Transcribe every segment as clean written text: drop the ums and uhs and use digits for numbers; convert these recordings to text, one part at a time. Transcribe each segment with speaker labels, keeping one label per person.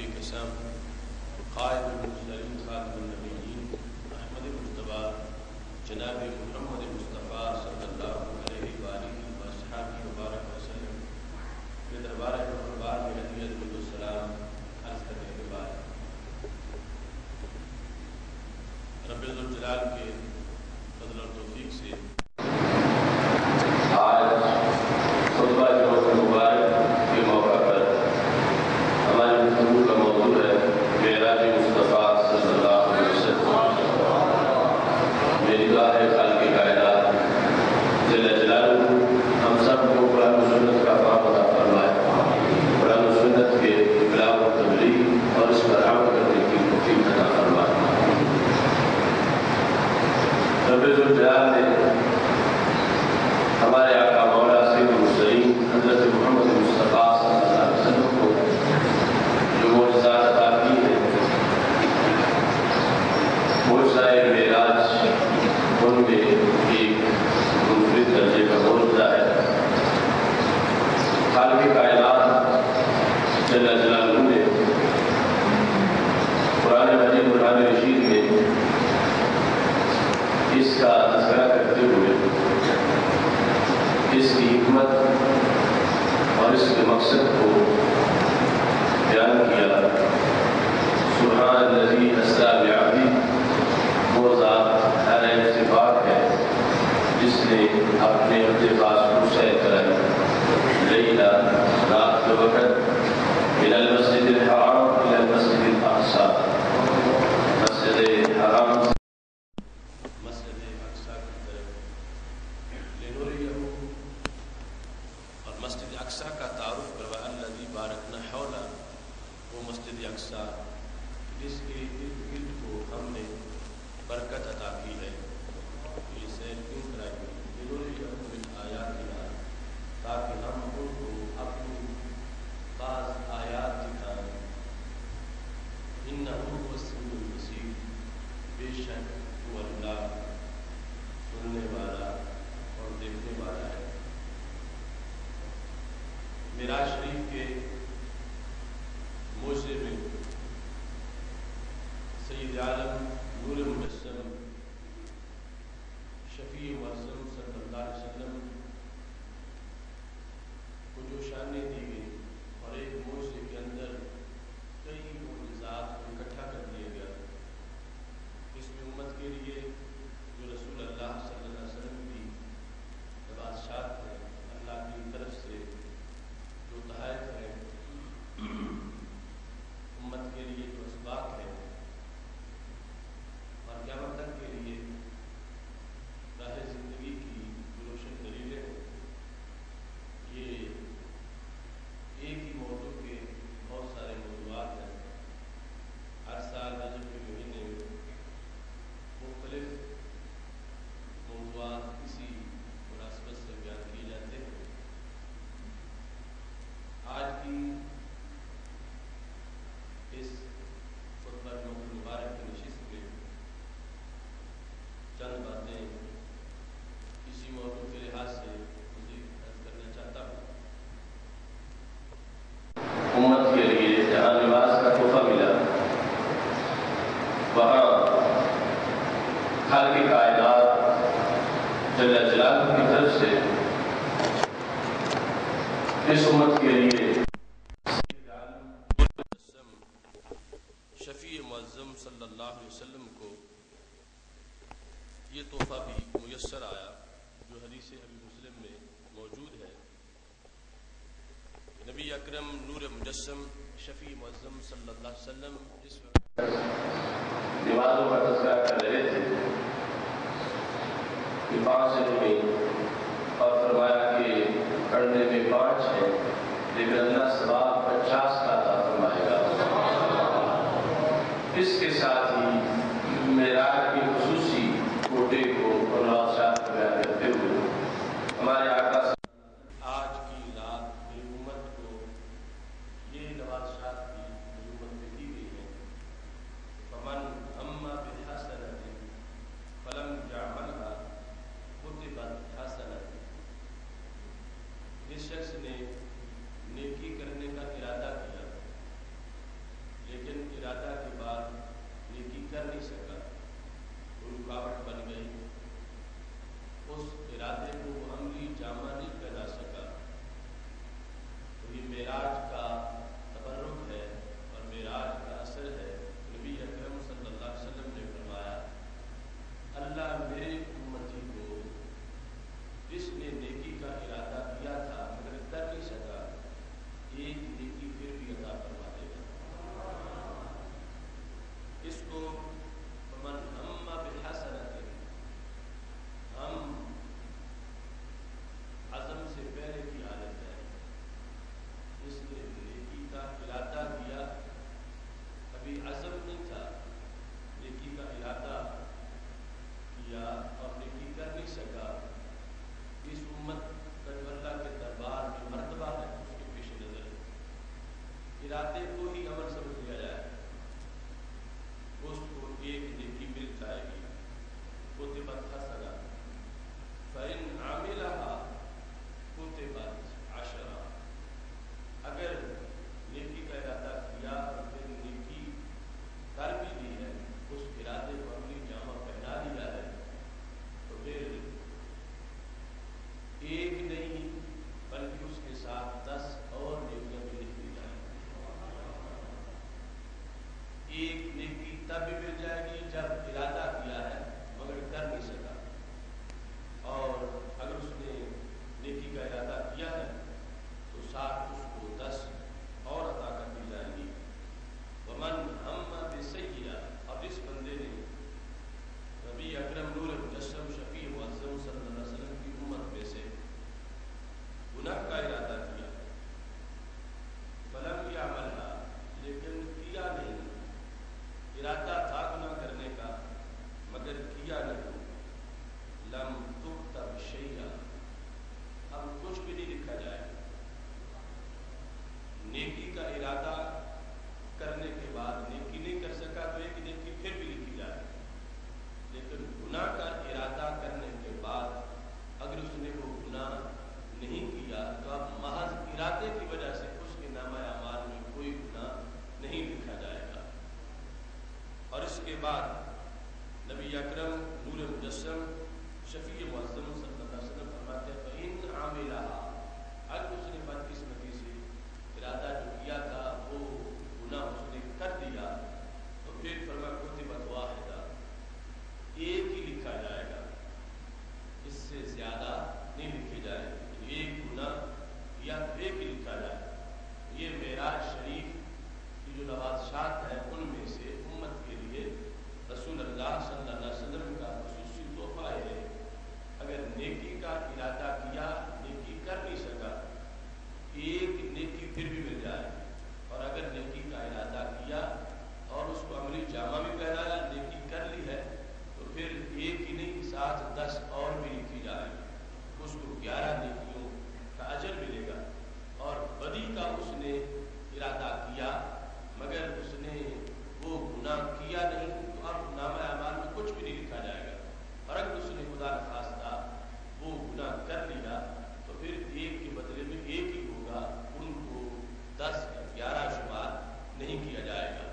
Speaker 1: کی قسم قائد المرسلین خاتم النبیین احمد مصطفیٰ جناب محمد مصطفیٰ صلی اللہ علیہ وآلہ وصحبہ وبارک وسلم کے دربار مقربات میں ہدیت السلام عرض کرنے کے بعد رب الجلال کے فضل اور توفیق سے
Speaker 2: آج خطبہ جمعہ مبارک کے موقع پر ہماری گفتگو کا موضوع ہے معراج مصطفیٰ صلی اللہ علیہ وسلم۔ میری دعا ہے خالق کائنات جل جلالہ ہم سب کو قرآن و سنت کا فہم عطا فرمائے، قرآن و سنت کے ابلاغ و تبلیغ اور اس پر عمل کرنے کی توفیق عطا فرمائے۔ رب الجلال نے ہمارے آقا مولا سید المرسلین حضرت محمد مصطفیٰ صلی اللہ علیہ وسلم کو جو معجزات عطا کی ہیں، معجزہ معراج ان میں ایک منفرد درجے کا معجزہ ہے۔ خالق کائنات جل جلالہ نے قرآن مجید قرآن رشید میں اس کا تذکرہ کرتے ہوئے اس کی حکمت اور اس کے مقصد کو بیان کیا۔ سبحان الذی اسریٰ بعبدہ، وہ ذات ہر عیب سے پاک ہے جس نے اپنے عبد خاص کو سیر کرائی لیلا، رات کے وقت، من المسجد الحرام الى المسجد الاقصی، مسجد حرام
Speaker 1: اقصیٰ کا تعارف کروا الذی بارکنا حولہ، وہ مسجد اقصیٰ جس کے ارد گرد کو ہم نے برکت عطا کی ہے۔ یہ سیر کیوں کرائی؟ لنریہم من آیاتنا، تاکہ ہم ان کو اپنی بعض آیات دکھائیں۔ انہ هو السمیع البصیر، بے شک وہ اللہ سننے والا اور دیکھنے والا ہے۔ معراج شریف کے موضوع میں سید عالم نور مجسم شفیع معظم صلی اللہ علیہ وسلم کو جو شانیں دی گئی اور ایک موضوع کے اندر کئی معجزات کو اکٹھا کر دیا گیا، اس میں امت کے لیے جو رسول اللہ صلی اللہ علیہ وسلم کی بادشاہت ہے، اللہ کی طرف سے جو تحائف ہے، امت کے لیے جو اسباق ہے اور قیامت تک کے لیے راہ زندگی کی جو روشن دلیلیں ہیں، یہ ایک ہی موضوع کے بہت سارے موضوعات ہیں۔ ہر سال رجب کے مہینے میں مختلف موضوعات اسی مناسبت سے بیان کیے جاتے ہیں۔ آج کی اس خطبہ مبارک کی نشست میں چند باتیں اسی موضوع کے لحاظ سے مزید عرض کرنا چاہتا ہوں۔
Speaker 2: امت کے لیے جہاں نماز کا تحفہ ملا، وہاں خالق کائنات جل جلالہ کی طرف سے اس امت کے لیے
Speaker 1: شفیع معظم صلی اللہ علیہ وسلم کو یہ تحفہ بھی میسر آیا جو حدیث ابی مسلم میں موجود ہے۔ نبی اکرم نور مجسم شفیع معظم صلی اللہ علیہ وسلم اس وقت
Speaker 2: نمازوں کا تذکرہ کر رہے تھے کہ 5 نہیں، اور فرمایا کہ پڑھنے میں 5 ہے لیکن اللہ ثواب 50 کا عطا فرمائے گا۔ اس کے ساتھ ہی معراج کی خصوصی کوٹے کو اور نوازشات کو بیان کرتے ہوئے ہمارے آقا
Speaker 1: آج کی رات میری امت کو یہ نوازشات کی میری امت میں دی گئی ہے۔ فمن ہم بحسنۃ فلم یعملها کتبت حسنۃ، جس شخص نے نیکی کرنے کا ارادہ کیا بعد نبی اکرم نور مجسم شفیع معظم صلی اللہ علیہ وسلم فرماتے ہیں فَإِنْ عَمِلَهَا، اگر اس نے بدقسمتی سے ارادہ جو کیا تھا وہ گناہ اس نے کر دیا تو پھر فرمایا کتبت واحدہ، ایک ہی لکھا جائے گا، اس سے زیادہ نہیں لکھے جائے، ایک گناہ یا ایک ہی لکھا جائے۔ یہ معراج شریف کی جو نوازشات ہیں ان میں سے امت کے لیے رسول اللہ صلی اللہ علیہ وسلم کا خصوصی تحفہ ہے۔ اگر نیکی کا ارادہ کیا، نیکی کر نہیں سکا، ایک نیکی پھر بھی مل جائے، اور اگر نیکی کا ارادہ کیا اور اس کو عملی جامہ بھی پہنایا، نیکی کر لی ہے، تو پھر ایک ہی نہیں 7 10 اور بھی لکھی جائے، اس کو 11 نیکیوں کا اجر ملے گا۔ اور بدی کا اس نے ارادہ کیا مگر اس نے وہ گناہ کیا نہیں تو اب نامہ اعمال میں کچھ بھی نہیں لکھا جائے گا، اور اگر اس نے خدا نخواستہ وہ گناہ کر لیا تو پھر ایک کے بدلے میں ایک ہی ہوگا، ان کو 10 یا 11 شمار نہیں کیا جائے گا۔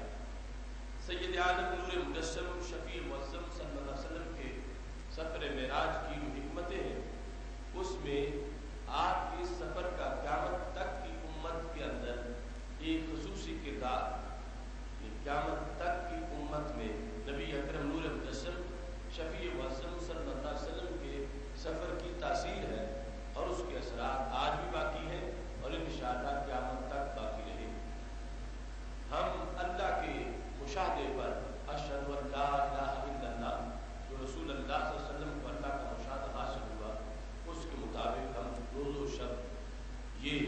Speaker 1: سید عالم نور مجسم شفیع معظم صلی اللہ علیہ وسلم کے سفر معراج کی جو حکمتیں ہیں اس میں آپ کے سفر کا قیامت تک کی امت کے اندر ایک خصوصی کردار، قیامت تک کی امت میں نبی اکرم نور مجسم شفیع معظم صلی اللہ علیہ وسلم کے سفر کی تاثیر ہے، اور اس کے اثرات آج بھی باقی ہیں اور انشاءاللہ قیامت تک باقی رہیں۔ ہم اللہ کے مشاہدے پر اشہد ان لا الہ الا اللہ، جو رسول اللہ صلی اللہ علیہ وسلم کو اللہ کا مشاہدہ حاصل ہوا، اس کے مطابق ہم روز و شب یہ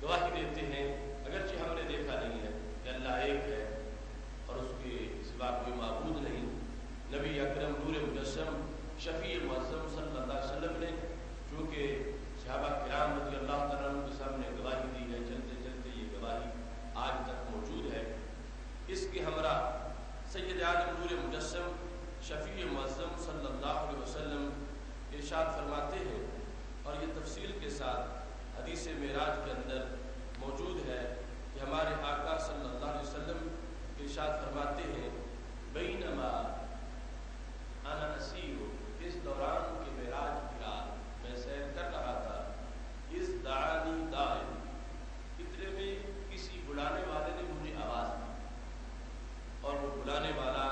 Speaker 1: گواہی دیتے ہیں، اگرچہ ہم نے دیکھا نہیں ہے کہ اللہ ایک ہے اور اس کے سوا کوئی معبود نہیں۔ نبی اکرم نور مجسم شفیع معظم صلی اللہ علیہ وسلم نے چونکہ صحابہ کرام رضی اللہ تعالیٰ عنہ کے سامنے گواہی دی ہے، چلتے چلتے یہ گواہی آج تک موجود ہے۔ اس کے ہمراہ سید عالم نور مجسم شفیع معظم صلی اللہ علیہ وسلم ارشاد فرماتے ہیں، اور یہ تفصیل کے ساتھ حدیث معراج کے اندر موجود ہے کہ ہمارے آقا صلی اللہ علیہ وسلم ارشاد فرماتے ہیں بینما انا اسیر، اس دوران کے معراج کی رات میں سیر کر رہا تھا، اس دعانی داعٍ، اتنے میں کسی بلانے والے نے مجھے آواز دی، اور وہ بلانے والا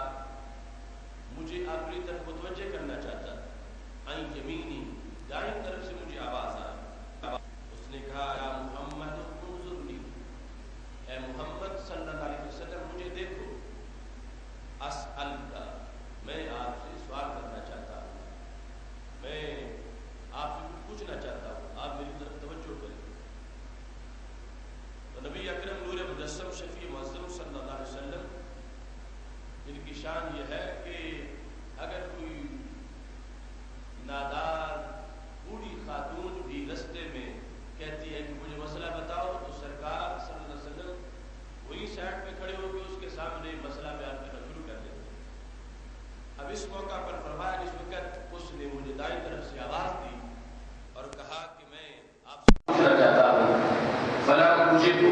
Speaker 1: مجھے اپنی طرف متوجہ کرنا چاہتا تھا، عن یمینی، دائیں طرف سے مجھے آواز آئی، اس نے کہا یا محمد انظرنی، اے محمد صلی اللہ علیہ وسلم مجھے دیکھو، اسألک، میں آپ سے سوال کرنا چاہتا ہوں، میں آپ سے کچھ پوچھنا چاہتا ہوں، آپ میری طرف توجہ کریں۔ تو نبی اکرم نور مجسم شفیع معظم صلی اللہ علیہ وسلم ان کی شان یہ ہے کہ اگر کوئی نادار بوڑھی خاتون بھی رستے میں کہتی ہے کہ مجھے مسئلہ بتاؤ، تو سرکار صلی اللہ علیہ وسلم وہی سائڈ پہ کھڑے ہو کے اس کے سامنے مسئلہ بیان کرنا شروع کر دیتے ہیں۔ اب اس موقع پر فرمایا اس وقت اس نے مجھے دائیں طرف سے آواز دی اور کہا کہ میں آپ سے
Speaker 2: پوچھنا چاہتا ہوں، فلاں مجھے کو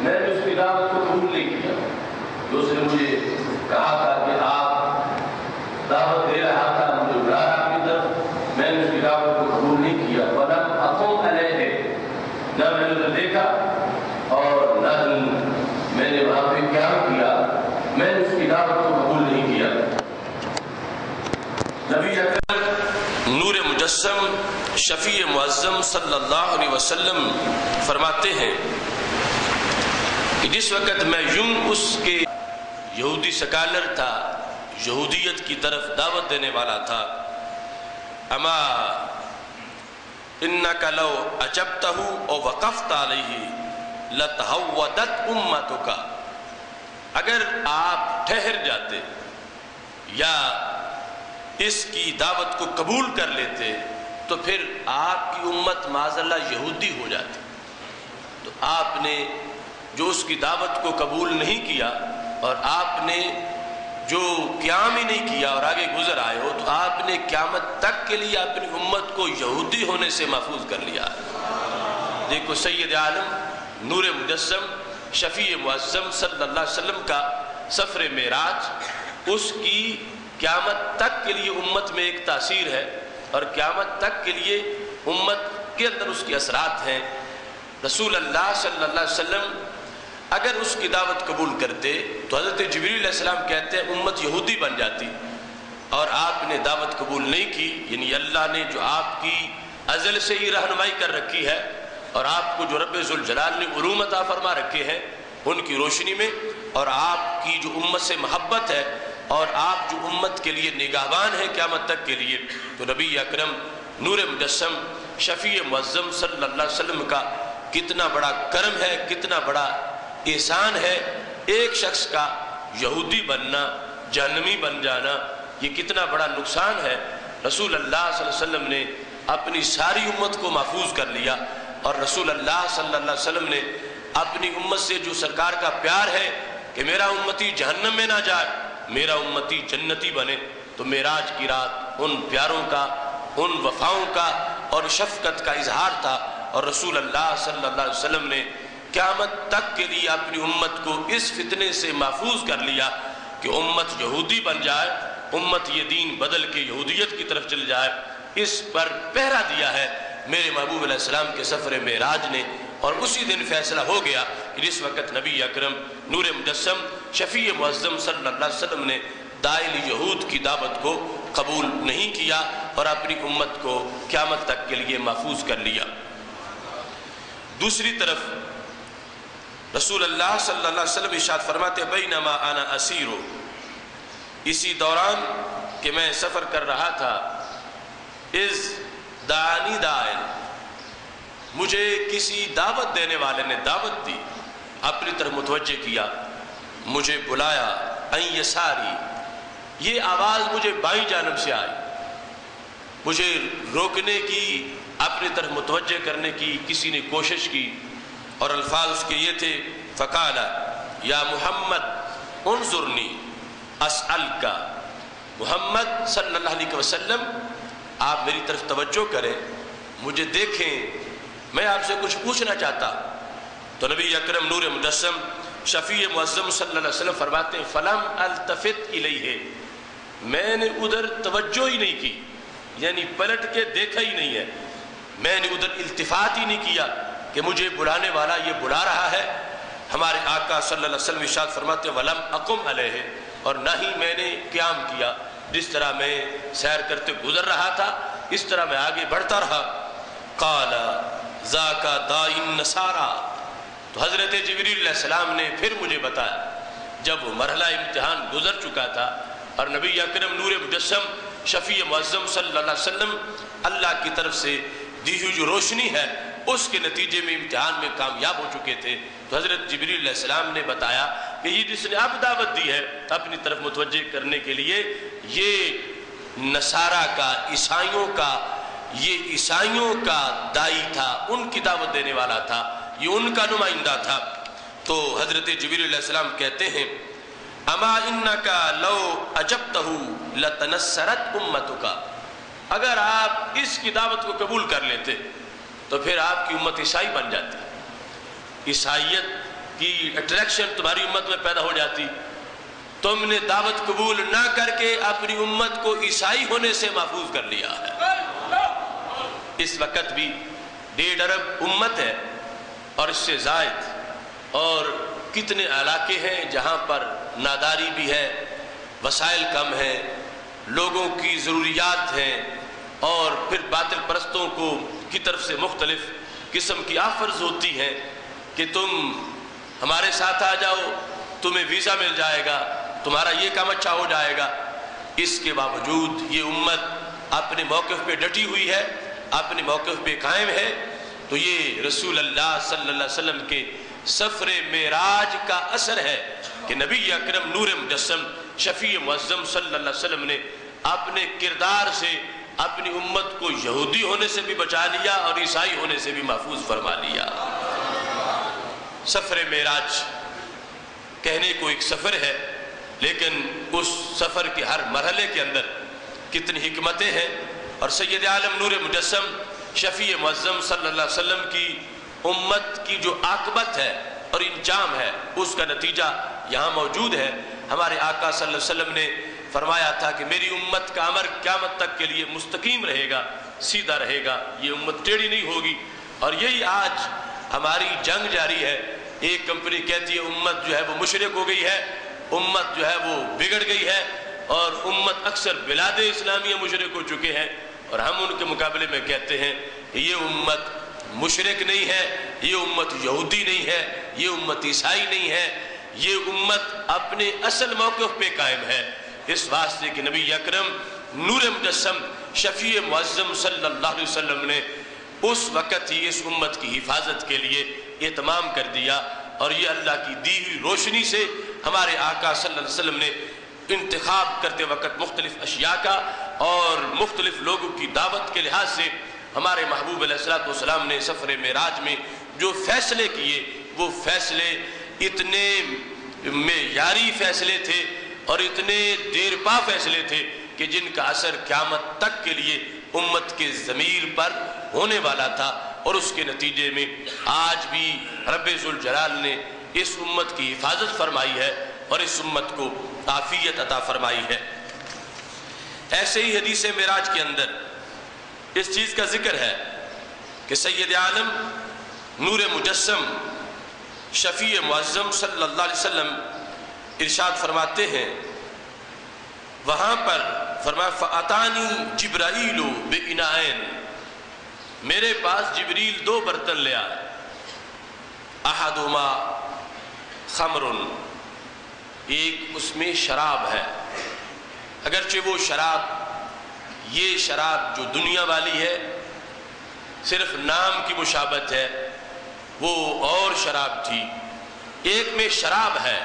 Speaker 2: میں نے اس کی دعوت کو قبول نہیں کیا، جو اس نے مجھے کہا تھا کہ آپ دعوت دے رہا تھا، مجھے بلا رہا اپنی طرف، میں نے اس کی دعوت کو قبول نہیں کیا، فلم اقم علیہ، نہ میں نے اسے دیکھا اور نہ میں نے وہاں پہ قیام کیا، میں نے اس کی دعوت کو قبول نہیں کیا۔ نبی اکرم
Speaker 1: نور مجسم شفیع معظم صلی اللہ علیہ وسلم فرماتے ہیں کہ جس وقت میں یوں اس کے یہودی سکالر تھا، یہودیت کی طرف دعوت دینے والا تھا، اما انک لو اجبتہ او وقفت علیہ لتہودت امتک، اگر آپ ٹھہر جاتے یا اس کی دعوت کو قبول کر لیتے تو پھر آپ کی امت معاذ اللہ یہودی ہو جاتی۔ تو آپ نے جو اس کی دعوت کو قبول نہیں کیا اور آپ نے جو قیام ہی نہیں کیا اور آگے گزر آئے ہو، تو آپ نے قیامت تک کے لیے اپنی امت کو یہودی ہونے سے محفوظ کر لیا۔ دیکھو سید عالم نور مجسم شفیع معظم صلی اللہ علیہ وسلم کا سفر معراج اس کی قیامت تک کے لیے امت میں ایک تاثیر ہے اور قیامت تک کے لیے امت کے اندر اس کے اثرات ہیں۔ رسول اللہ صلی اللہ علیہ وسلم اگر اس کی دعوت قبول کرتے تو حضرت جبریل علیہ السلام کہتے ہیں امت یہودی بن جاتی، اور آپ نے دعوت قبول نہیں کی، یعنی اللہ نے جو آپ کی ازل سے ہی رہنمائی کر رکھی ہے اور آپ کو جو رب ذوالجلال نے علوم عطا فرما رکھے ہیں ان کی روشنی میں، اور آپ کی جو امت سے محبت ہے اور آپ جو امت کے لیے نگہبان ہیں قیامت تک کے لیے، تو نبی اکرم نور مجسم شفیع معظم صلی اللہ علیہ وسلم کا کتنا بڑا کرم ہے، کتنا بڑا احسان ہے۔ ایک شخص کا یہودی بننا، جہنمی بن جانا، یہ کتنا بڑا نقصان ہے۔ رسول اللہ صلی اللہ علیہ وسلم نے اپنی ساری امت کو محفوظ کر لیا، اور رسول اللہ صلی اللہ علیہ وسلم نے اپنی امت سے جو سرکار کا پیار ہے کہ میرا امتی جہنم میں نہ جائے، میرا امتی جنتی بنے، تو معراج کی رات ان پیاروں کا، ان وفاؤں کا اور شفقت کا اظہار تھا، اور رسول اللہ صلی اللہ علیہ وسلم نے قیامت تک کے لیے اپنی امت کو اس فتنے سے محفوظ کر لیا کہ امت یہودی بن جائے، امت یہ دین بدل کے یہودیت کی طرف چل جائے، اس پر پہرا دیا ہے میرے محبوب علیہ السلام کے سفر معراج نے۔ اور اسی دن فیصلہ ہو گیا کہ جس وقت نبی اکرم نور مجسم شفیع معظم صلی اللہ علیہ وسلم نے دائل یہود کی دعوت کو قبول نہیں کیا اور اپنی امت کو قیامت تک کے لیے محفوظ کر لیا۔ دوسری طرف رسول اللہ صلی اللہ علیہ وسلم ارشاد فرماتے بینما انا اسیر، اسی دوران کہ میں سفر کر رہا تھا، اذ دعانی داعٍ، مجھے کسی دعوت دینے والے نے دعوت دی، اپنی طرف متوجہ کیا، مجھے بلایا، ان یساری، یہ آواز مجھے بائیں جانب سے آئی، مجھے روکنے کی، اپنی طرف متوجہ کرنے کی کسی نے کوشش کی، اور الفاظ اس کے یہ تھے فقال یا محمد انظرنی اسألک، محمد صلی اللہ علیہ وسلم آپ میری طرف توجہ کریں، مجھے دیکھیں، میں آپ سے کچھ پوچھنا چاہتا۔ تو نبی اکرم نور مجسم شفیع معظم صلی اللہ علیہ وسلم فرماتے ہیں فلم التفت الیہ، میں نے ادھر توجہ ہی نہیں کی، یعنی پلٹ کے دیکھا ہی نہیں ہے، میں نے ادھر التفات ہی نہیں کیا کہ مجھے بلانے والا یہ بلا رہا ہے۔ ہمارے آقا صلی اللہ علیہ وسلم ارشاد فرماتے ہیں وَلَمْ أَقُمْ عَلَيْهِ، اور نہ ہی میں نے قیام کیا، جس طرح میں سیر کرتے گزر رہا تھا اس طرح میں آگے بڑھتا رہا۔ قَالَ ذَاكَ دَاعِي النَّصَارَى، تو حضرت جبریل علیہ السلام نے پھر مجھے بتایا، جب وہ مرحلہ امتحان گزر چکا تھا اور نبی اکرم نور مجسم شفیع معظم صلی اللہ علیہ وسلم اللہ کی طرف سے دی ہوئی جو روشنی ہے اس کے نتیجے میں امتحان میں کامیاب ہو چکے تھے، تو حضرت جبریل علیہ السلام نے بتایا کہ یہ جس نے اب دعوت دی ہے اپنی طرف متوجہ کرنے کے لیے، یہ نصارہ کا، عیسائیوں کا، یہ عیسائیوں کا دائی تھا، ان کی دعوت دینے والا تھا، یہ ان کا نمائندہ تھا۔ تو حضرت جبریل علیہ السلام کہتے ہیں اما انکا لو اجبتہ لتنصرت امتک، اگر آپ اس کی دعوت کو قبول کر لیتے تو پھر آپ کی امت عیسائی بن جاتی، عیسائیت کی اٹریکشن تمہاری امت میں پیدا ہو جاتی، تم نے دعوت قبول نہ کر کے اپنی امت کو عیسائی ہونے سے محفوظ کر لیا ہے۔ اس وقت بھی 1.5 ارب امت ہے اور اس سے زائد، اور کتنے علاقے ہیں جہاں پر ناداری بھی ہے، وسائل کم ہیں، لوگوں کی ضروریات ہیں، اور پھر باطل پرستوں کو کی طرف سے مختلف قسم کی آفرز ہوتی ہیں کہ تم ہمارے ساتھ آ جاؤ، تمہیں ویزا مل جائے گا، تمہارا یہ کام اچھا ہو جائے گا۔ اس کے باوجود یہ امت اپنے موقف پہ ڈٹی ہوئی ہے، اپنے موقف پہ قائم ہے۔ تو یہ رسول اللہ صلی اللہ علیہ وسلم کے سفر معراج کا اثر ہے کہ نبی اکرم نور مجسم شفیع معظم صلی اللہ علیہ وسلم نے اپنے کردار سے اپنی امت کو یہودی ہونے سے بھی بچا لیا اور عیسائی ہونے سے بھی محفوظ فرما لیا۔ سفر معراج کہنے کو ایک سفر ہے، لیکن اس سفر کے ہر مرحلے کے اندر کتنی حکمتیں ہیں، اور سید عالم نور مجسم شفیع معظم صلی اللہ علیہ وسلم کی امت کی جو عاقبت ہے اور انجام ہے اس کا نتیجہ یہاں موجود ہے۔ ہمارے آقا صلی اللہ علیہ وسلم نے فرمایا تھا کہ میری امت کا امر قیامت تک کے لیے مستقیم رہے گا، سیدھا رہے گا، یہ امت ٹیڑھی نہیں ہوگی۔ اور یہی آج ہماری جنگ جاری ہے۔ ایک کمپنی کہتی ہے امت جو ہے وہ مشرک ہو گئی ہے، امت جو ہے وہ بگڑ گئی ہے، اور امت اکثر بلاد اسلامیہ مشرک ہو چکے ہیں، اور ہم ان کے مقابلے میں کہتے ہیں کہ یہ امت مشرک نہیں ہے، یہ امت یہودی نہیں ہے، یہ امت عیسائی نہیں ہے، یہ امت اپنے اصل موقف پہ قائم ہے۔ اس واسطے کہ نبی اکرم نور مجسم شفیع معظم صلی اللہ علیہ وسلم نے اس وقت ہی اس امت کی حفاظت کے لیے اہتمام کر دیا، اور یہ اللہ کی دی ہوئی روشنی سے ہمارے آقا صلی اللہ علیہ وسلم نے انتخاب کرتے وقت مختلف اشیاء کا اور مختلف لوگوں کی دعوت کے لحاظ سے ہمارے محبوب علیہ السلام نے سفر معراج میں جو فیصلے کیے وہ فیصلے اتنے معیاری فیصلے تھے اور اتنے دیر پا فیصلے تھے کہ جن کا اثر قیامت تک کے لیے امت کے ضمیر پر ہونے والا تھا، اور اس کے نتیجے میں آج بھی رب ذوالجلال نے اس امت کی حفاظت فرمائی ہے اور اس امت کو عافیت عطا فرمائی ہے۔ ایسے ہی حدیث معراج کے اندر اس چیز کا ذکر ہے کہ سید عالم نور مجسم شفیع معظم صلی اللہ علیہ وسلم ارشاد فرماتے ہیں، وہاں پر فرمایا فَأَتَانِي جِبْرَائِيلُ بِإِنَاءٍ، میرے پاس جبریل دو برتن لے آئے، احدہما خمر، ایک اس میں شراب ہے، اگرچہ وہ شراب یہ شراب جو دنیا والی ہے صرف نام کی مشابہت ہے، وہ اور شراب تھی، ایک میں شراب ہے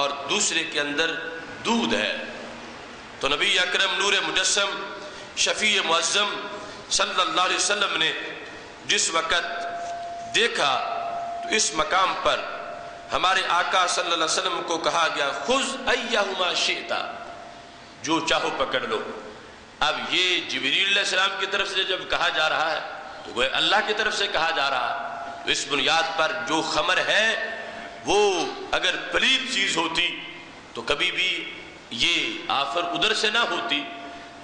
Speaker 1: اور دوسرے کے اندر دودھ ہے۔ تو نبی اکرم نور مجسم شفیع معظم صلی اللہ علیہ وسلم نے جس وقت دیکھا تو اس مقام پر ہمارے آقا صلی اللہ علیہ وسلم کو کہا گیا خذ ایہما شئت، جو چاہو پکڑ لو۔ اب یہ جبریل علیہ السلام کی طرف سے جب کہا جا رہا ہے تو وہ اللہ کی طرف سے کہا جا رہا ہے، تو اس بنیاد پر جو خمر ہے وہ اگر پلید چیز ہوتی تو کبھی بھی یہ آفر ادھر سے نہ ہوتی،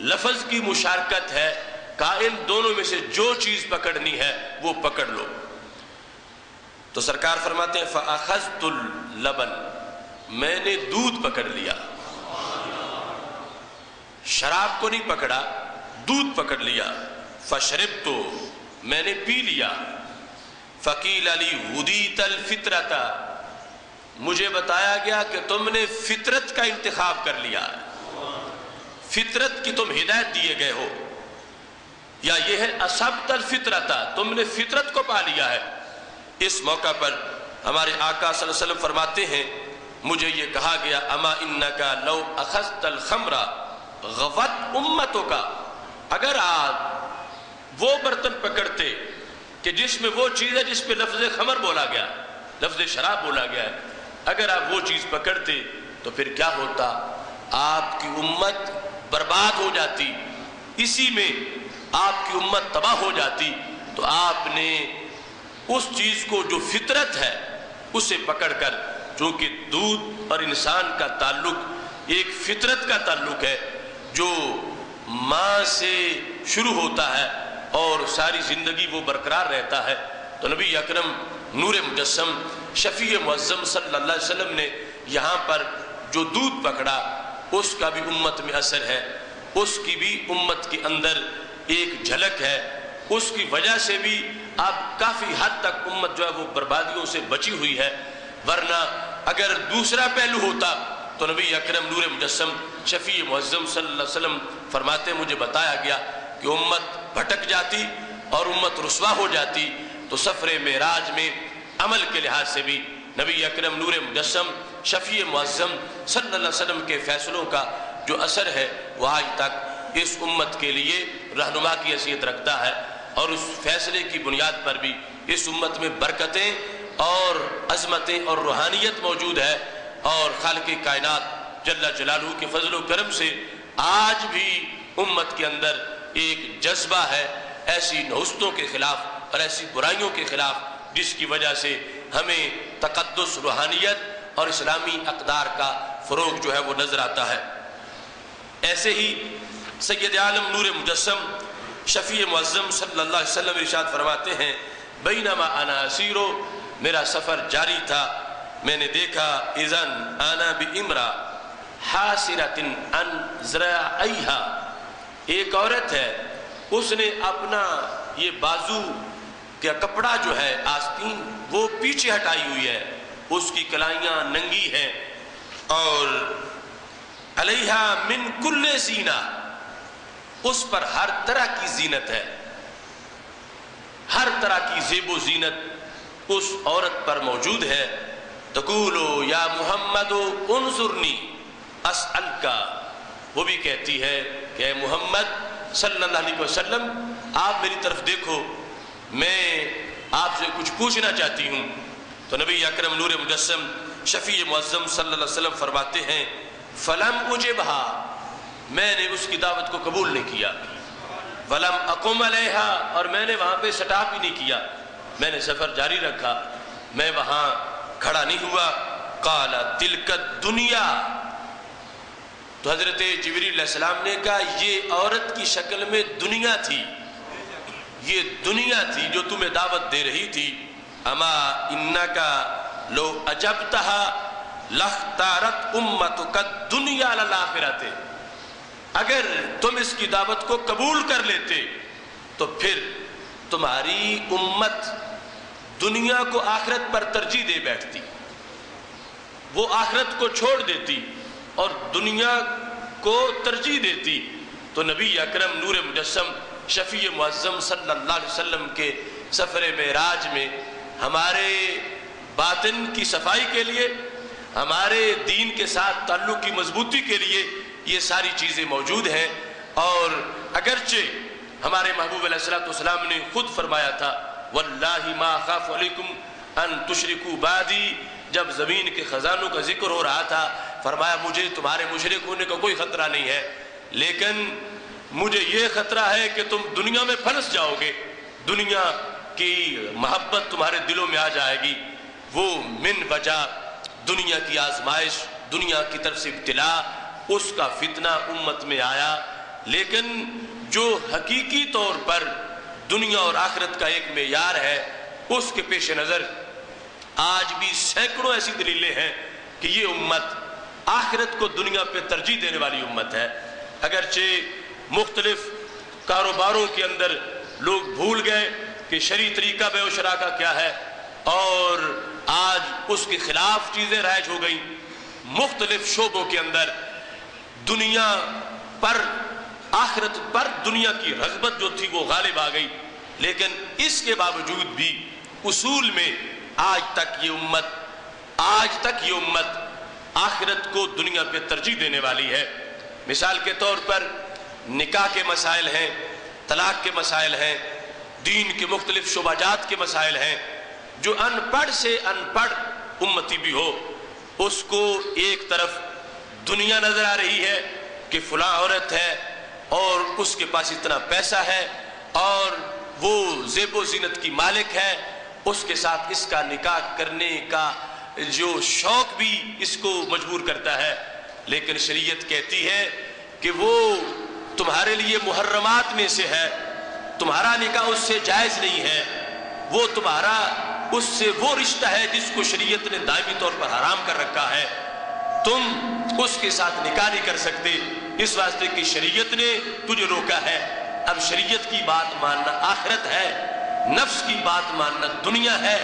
Speaker 1: لفظ کی مشارکت ہے، قائل دونوں میں سے جو چیز پکڑنی ہے وہ پکڑ لو۔ تو سرکار فرماتے ہیں فَأَخَذْتُ اللَّبَنَ، میں نے دودھ پکڑ لیا، شراب کو نہیں پکڑا، دودھ پکڑ لیا، فَشَرِبْتُ، میں نے پی لیا، فَقِيلَ لِي هُدِيتَ الْفِطْرَةَ، مجھے بتایا گیا کہ تم نے فطرت کا انتخاب کر لیا، فطرت کی تم ہدایت دیے گئے ہو، یا یہ ہے اصبت الفطرۃ، تم نے فطرت کو پا لیا ہے۔ اس موقع پر ہمارے آقا صلی اللہ علیہ وسلم فرماتے ہیں مجھے یہ کہا گیا اما انک لو اخذت الخمر غوت امتک، اگر آپ وہ برتن پکڑتے کہ جس میں وہ چیز ہے جس پہ لفظ خمر بولا گیا، لفظ شراب بولا گیا ہے، اگر آپ وہ چیز پکڑتے تو پھر کیا ہوتا، آپ کی امت برباد ہو جاتی، اسی میں آپ کی امت تباہ ہو جاتی۔ تو آپ نے اس چیز کو جو فطرت ہے اسے پکڑ کر، چونکہ دودھ اور انسان کا تعلق ایک فطرت کا تعلق ہے جو ماں سے شروع ہوتا ہے اور ساری زندگی وہ برقرار رہتا ہے، تو نبی اکرم نور مجسم شفیع معظم صلی اللہ علیہ وسلم نے یہاں پر جو دودھ پکڑا اس کا بھی امت میں اثر ہے، اس کی بھی امت کے اندر ایک جھلک ہے، اس کی وجہ سے بھی اب کافی حد تک امت جو ہے وہ بربادیوں سے بچی ہوئی ہے۔ ورنہ اگر دوسرا پہلو ہوتا تو نبی اکرم نور مجسم شفیع معظم صلی اللہ علیہ وسلم فرماتے مجھے بتایا گیا کہ امت بھٹک جاتی اور امت رسوا ہو جاتی۔ تو سفر معراج میں عمل کے لحاظ سے بھی نبی اکرم نور مجسم شفیع معظم صلی اللہ علیہ وسلم کے فیصلوں کا جو اثر ہے وہ آج تک اس امت کے لیے رہنما کی حیثیت رکھتا ہے، اور اس فیصلے کی بنیاد پر بھی اس امت میں برکتیں اور عظمتیں اور روحانیت موجود ہے، اور خالق کائنات جل جلالہ کے فضل و کرم سے آج بھی امت کے اندر ایک جذبہ ہے ایسی نحوستوں کے خلاف اور ایسی برائیوں کے خلاف، جس کی وجہ سے ہمیں تقدس، روحانیت اور اسلامی اقدار کا فروغ جو ہے وہ نظر آتا ہے۔ ایسے ہی سید عالم نور مجسم شفیع معظم صلی اللہ علیہ وسلم ارشاد فرماتے ہیں بینما انا اسیرو، میرا سفر جاری تھا، میں نے دیکھا اذن انا بامرا حاسرۃ عن ذراعیھا، ایک عورت ہے اس نے اپنا یہ بازو کا کپڑا جو ہے آستین وہ پیچھے ہٹائی ہوئی ہے، اس کی کلائیاں ننگی ہیں، اور علیہا من کل زینہ، اس پر ہر طرح کی زینت ہے، ہر طرح کی زیب و زینت اس عورت پر موجود ہے۔ تقولو یا محمد انظرنی اسألکا، وہ بھی کہتی ہے کہ اے محمد صلی اللہ علیہ وسلم آپ میری طرف دیکھو، میں آپ سے کچھ پوچھنا چاہتی ہوں۔ تو نبی اکرم نور مجسم شفیع معظم صلی اللہ علیہ وسلم فرماتے ہیں فلم اجبہا، میں نے اس کی دعوت کو قبول نہیں کیا، ولم اقم علیہا، اور میں نے وہاں پہ سٹاپ ہی نہیں کیا، میں نے سفر جاری رکھا، میں وہاں کھڑا نہیں ہوا۔ قال تلک الدنیا، تو حضرت جبریل علیہ السلام نے کہا یہ عورت کی شکل میں دنیا تھی، یہ دنیا تھی جو تمہیں دعوت دے رہی تھی۔ اما انکا لو اجبتہا لاختارت امتک الدنیا علی الآخرۃ، اگر تم اس کی دعوت کو قبول کر لیتے تو پھر تمہاری امت دنیا کو آخرت پر ترجیح دے بیٹھتی، وہ آخرت کو چھوڑ دیتی اور دنیا کو ترجیح دیتی۔ تو نبی اکرم نور مجسم شفیع معظم صلی اللہ علیہ وسلم کے سفر معراج میں ہمارے باطن کی صفائی کے لیے، ہمارے دین کے ساتھ تعلق کی مضبوطی کے لیے یہ ساری چیزیں موجود ہیں۔ اور اگرچہ ہمارے محبوب علیہ السلام نے خود فرمایا تھا واللہ ما خاف علیکم ان تشرکوا بعدی، جب زمین کے خزانوں کا ذکر ہو رہا تھا فرمایا مجھے تمہارے مشرک ہونے کا کوئی خطرہ نہیں ہے، لیکن مجھے یہ خطرہ ہے کہ تم دنیا میں پھنس جاؤ گے، دنیا کی محبت تمہارے دلوں میں آ جائے گی۔ وہ من وجہ دنیا کی آزمائش، دنیا کی طرف سے ابتلا، اس کا فتنہ امت میں آیا، لیکن جو حقیقی طور پر دنیا اور آخرت کا ایک معیار ہے اس کے پیش نظر آج بھی سینکڑوں ایسی دلیلیں ہیں کہ یہ امت آخرت کو دنیا پہ ترجیح دینے والی امت ہے۔ اگرچہ مختلف کاروباروں کے اندر لوگ بھول گئے کہ شرعی طریقہ بیع و شراء کا کیا ہے، اور آج اس کے خلاف چیزیں رائج ہو گئیں، مختلف شعبوں کے اندر دنیا پر آخرت پر دنیا کی رغبت جو تھی وہ غالب آ گئی، لیکن اس کے باوجود بھی اصول میں آج تک یہ امت آخرت کو دنیا پہ ترجیح دینے والی ہے۔ مثال کے طور پر نکاح کے مسائل ہیں، طلاق کے مسائل ہیں، دین کے مختلف شعبہ جات کے مسائل ہیں، جو ان پڑھ سے ان پڑھ امتی بھی ہو اس کو ایک طرف دنیا نظر آ رہی ہے کہ فلاں عورت ہے اور اس کے پاس اتنا پیسہ ہے اور وہ زیب و زینت کی مالک ہے، اس کے ساتھ اس کا نکاح کرنے کا جو شوق بھی اس کو مجبور کرتا ہے، لیکن شریعت کہتی ہے کہ وہ تمہارے لیے محرمات میں سے ہے، تمہارا نکاح اس سے جائز نہیں ہے، وہ تمہارا اس سے وہ رشتہ ہے جس کو شریعت نے دائمی طور پر حرام کر رکھا ہے، تم اس کے ساتھ نکاح نہیں کر سکتے، اس واسطے کہ شریعت نے تجھے روکا ہے۔ اب شریعت کی بات ماننا آخرت ہے، نفس کی بات ماننا دنیا ہے،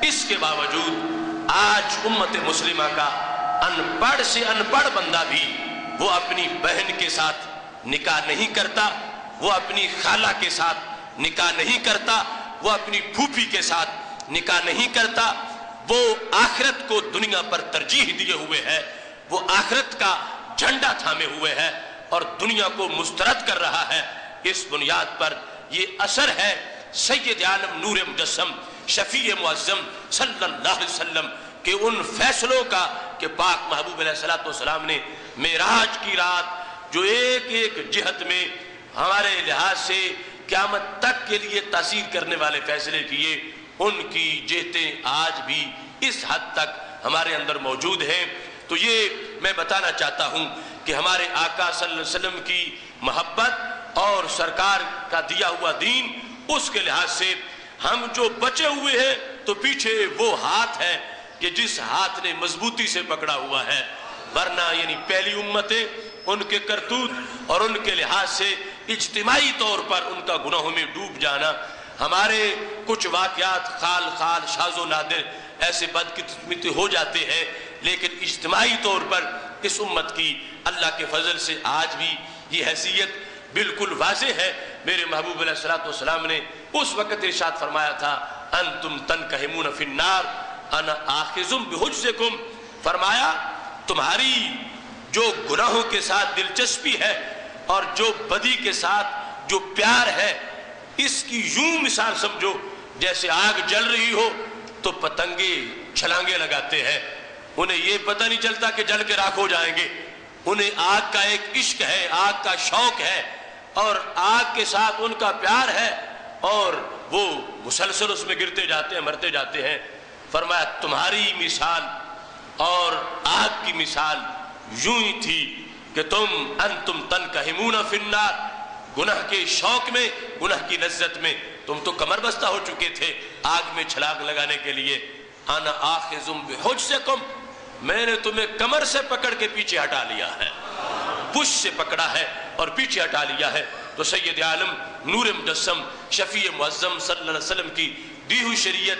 Speaker 1: اس کے باوجود آج امت مسلمہ کا ان پڑھ سے ان پڑھ بندہ بھی وہ اپنی بہن کے ساتھ نکاح نہیں کرتا، وہ اپنی خالہ کے ساتھ نکاح نہیں کرتا، وہ اپنی پھوپھی کے ساتھ نکاح نہیں کرتا، وہ آخرت کو دنیا پر ترجیح دیے ہوئے ہے، وہ آخرت کا جھنڈا تھامے ہوئے ہے اور دنیا کو مسترد کر رہا ہے۔ اس بنیاد پر یہ اثر ہے سید عالم نور مجسم شفیع معظم صلی اللہ علیہ وسلم کے ان فیصلوں کا کہ پاک محبوب علیہ السلام نے معراج کی رات جو ایک ایک جہت میں ہمارے لحاظ سے قیامت تک کے لیے تاثیر کرنے والے فیصلے کیے، ان کی جہتیں آج بھی اس حد تک ہمارے اندر موجود ہیں۔ تو یہ میں بتانا چاہتا ہوں کہ ہمارے آقا صلی اللہ علیہ وسلم کی محبت اور سرکار کا دیا ہوا دین، اس کے لحاظ سے ہم جو بچے ہوئے ہیں تو پیچھے وہ ہاتھ ہے کہ جس ہاتھ نے مضبوطی سے پکڑا ہوا ہے، ورنہ یعنی پہلی امتیں ان کے کرتوت اور ان کے لحاظ سے اجتماعی طور پر ان کا گناہوں میں ڈوب جانا، ہمارے کچھ واقعات خال خال شاذ و نادر ایسے بدقسمتی ہو جاتے ہیں، لیکن اجتماعی طور پر اس امت کی اللہ کے فضل سے آج بھی یہ حیثیت بالکل واضح ہے۔ میرے محبوب علیہ الصلوۃ والسلام نے اس وقت ارشاد فرمایا تھا انتم تنکہمون فی النار انا آخذ بحجزکم، فرمایا تمہاری جو گناہوں کے ساتھ دلچسپی ہے اور جو بدی کے ساتھ جو پیار ہے، اس کی یوں مثال سمجھو جیسے آگ جل رہی ہو تو پتنگے چھلانگے لگاتے ہیں، انہیں یہ پتہ نہیں چلتا کہ جل کے راکھ ہو جائیں گے، انہیں آگ کا ایک عشق ہے، آگ کا شوق ہے اور آگ کے ساتھ ان کا پیار ہے، اور وہ مسلسل اس میں گرتے جاتے ہیں، مرتے جاتے ہیں۔ فرمایا تمہاری مثال اور آگ کی مثال یوں ہی تھی کہ تم انتم تنکہمون فی النار، گناہ کے شوق میں، گناہ کی لذت میں تم تو کمر بستہ ہو چکے تھے آگ میں چھلانگ لگانے کے لیے، انا آخذ بحجزکم، میں نے تمہیں کمر سے پکڑ کے پیچھے ہٹا لیا ہے، پش سے پکڑا ہے اور پیچھے ہٹا لیا ہے۔ تو سید عالم نور مجسم شفیع معظم صلی اللہ علیہ وسلم کی دی ہوئی شریعت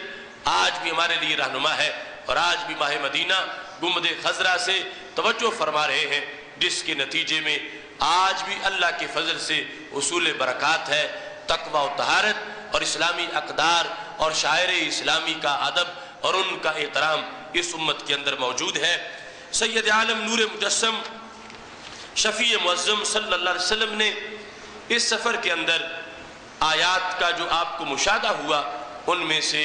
Speaker 1: آج بھی ہمارے لیے رہنما ہے، اور آج بھی ماہ مدینہ گنبد خضرا سے توجہ فرما رہے ہیں، جس کے نتیجے میں آج بھی اللہ کے فضل سے اصول برکات ہے، تقوی و طہارت اور اسلامی اقدار اور شاعر اسلامی کا ادب اور ان کا احترام اس امت کے اندر موجود ہے۔ سید عالم نور مجسم شفیع معظم صلی اللہ علیہ وسلم نے اس سفر کے اندر آیات کا جو آپ کو مشاہدہ ہوا، ان میں سے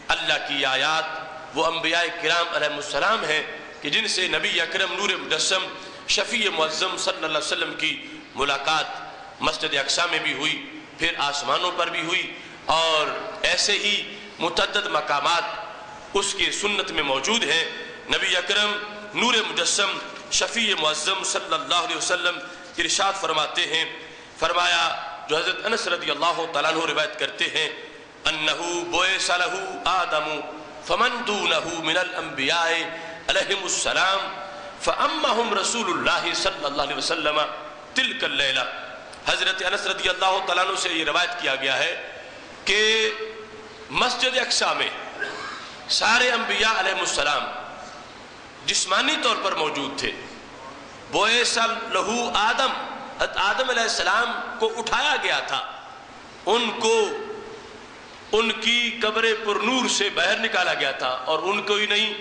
Speaker 1: اللہ کی آیات وہ انبیاء کرام علیہ السلام ہیں کہ جن سے نبی اکرم نور مجسم شفیع معظم صلی اللہ علیہ وسلم کی ملاقات مسجد اقصی میں بھی ہوئی، پھر آسمانوں پر بھی ہوئی، اور ایسے ہی متعدد مقامات اس کی سنت میں موجود ہیں۔ نبی اکرم نور مجسم شفیع معظم صلی اللہ علیہ وسلم ارشاد فرماتے ہیں، فرمایا جو حضرت انس رضی اللہ تعالیٰ عنہ روایت کرتے ہیں، انہو بعث لہ آدم فمن دونہ من الانبیاء علیہم السلام فامہم رسول اللہ صلی اللہ علیہ وسلم تلک اللیلہ۔ حضرت انس رضی اللہ تعالیٰ عنہ سے یہ روایت کیا گیا ہے کہ مسجد اقصی میں سارے انبیاء علیہ السلام جسمانی طور پر موجود تھے۔ بعث لہ آدم، حضرت آدم علیہ السلام کو اٹھایا گیا تھا، ان کو ان کی قبر پر نور سے باہر نکالا گیا تھا، اور ان کو ہی نہیں